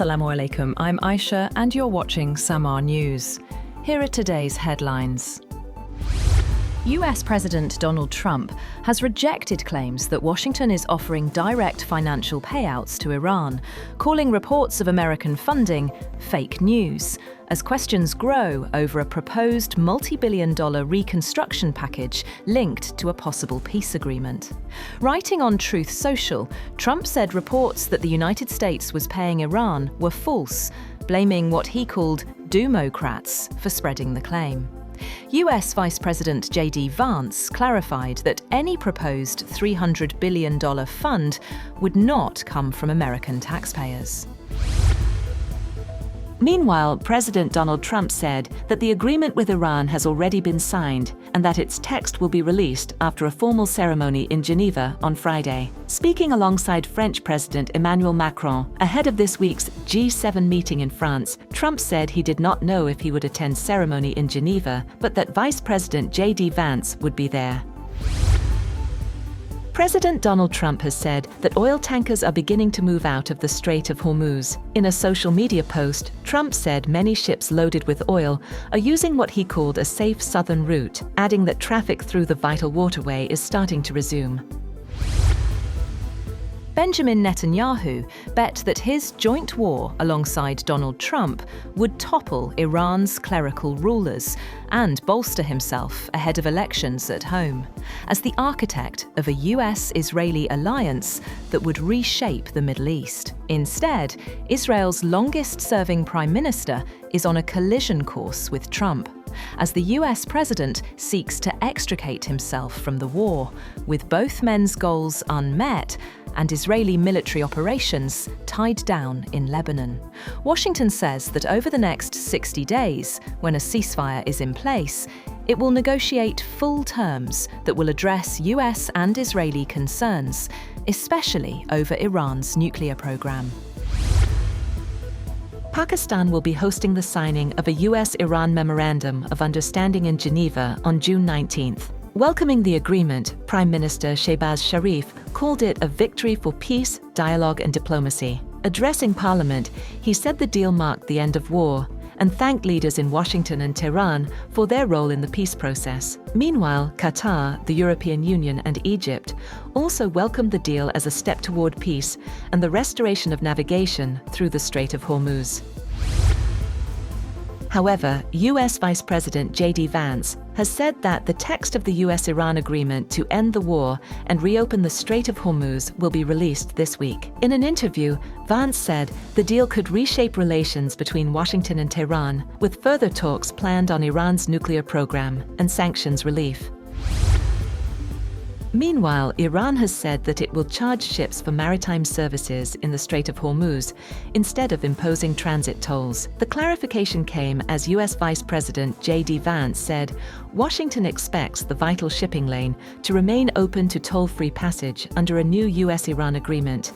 Assalamu alaikum, I'm Aisha and you're watching SAMAA News. Here are today's headlines. US President Donald Trump has rejected claims that Washington is offering direct financial payouts to Iran, calling reports of American funding fake news, as questions grow over a proposed multi-billion-dollar reconstruction package linked to a possible peace agreement. Writing on Truth Social, Trump said reports that the United States was paying Iran were false, blaming what he called Democrats for spreading the claim. US Vice President Vance clarified that any proposed $300 billion fund would not come from American taxpayers. Meanwhile, President Donald Trump said that the agreement with Iran has already been signed and that its text will be released after a formal ceremony in Geneva on Friday. Speaking alongside French President Emmanuel Macron ahead of this week's G7 meeting in France, Trump said he did not know if he would attend ceremony in Geneva, but that Vice President Vance would be there. President Donald Trump has said that oil tankers are beginning to move out of the Strait of Hormuz. In a social media post, Trump said many ships loaded with oil are using what he called a safe southern route, adding that traffic through the vital waterway is starting to resume. Benjamin Netanyahu bet that his joint war alongside Donald Trump would topple Iran's clerical rulers and bolster himself ahead of elections at home, as the architect of a US-Israeli alliance that would reshape the Middle East. Instead, Israel's longest-serving prime minister is on a collision course with Trump, as the US president seeks to extricate himself from the war, with both men's goals unmet and Israeli military operations tied down in Lebanon. Washington says that over the next 60 days, when a ceasefire is in place, it will negotiate full terms that will address US and Israeli concerns, especially over Iran's nuclear program. Pakistan will be hosting the signing of a US-Iran Memorandum of Understanding in Geneva on June 19th. Welcoming the agreement, Prime Minister Shehbaz Sharif called it a victory for peace, dialogue and diplomacy. Addressing Parliament, he said the deal marked the end of war and thanked leaders in Washington and Tehran for their role in the peace process. Meanwhile, Qatar, the European Union and Egypt also welcomed the deal as a step toward peace and the restoration of navigation through the Strait of Hormuz. However, US Vice President Vance has said that the text of the US-Iran agreement to end the war and reopen the Strait of Hormuz will be released this week. In an interview, Vance said the deal could reshape relations between Washington and Tehran, with further talks planned on Iran's nuclear program and sanctions relief. Meanwhile, Iran has said that it will charge ships for maritime services in the Strait of Hormuz instead of imposing transit tolls. The clarification came as US Vice President Vance said Washington expects the vital shipping lane to remain open to toll-free passage under a new US-Iran agreement.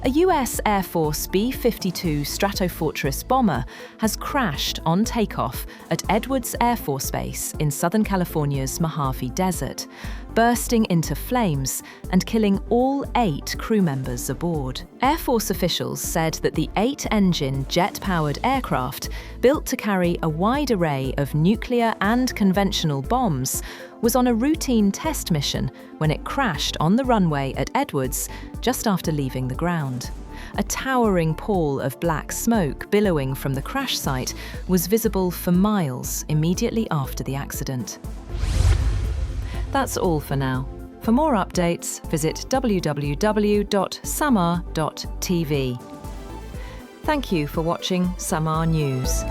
A US Air Force B-52 Stratofortress bomber has crashed on takeoff at Edwards Air Force Base in Southern California's Mojave Desert, bursting into flames and killing all 8 crew members aboard. Air Force officials said that the 8-engine jet-powered aircraft, built to carry a wide array of nuclear and conventional bombs, was on a routine test mission when it crashed on the runway at Edwards just after leaving the ground. A towering pall of black smoke billowing from the crash site was visible for miles immediately after the accident. That's all for now. For more updates, visit www.samaa.tv. Thank you for watching SAMAA News.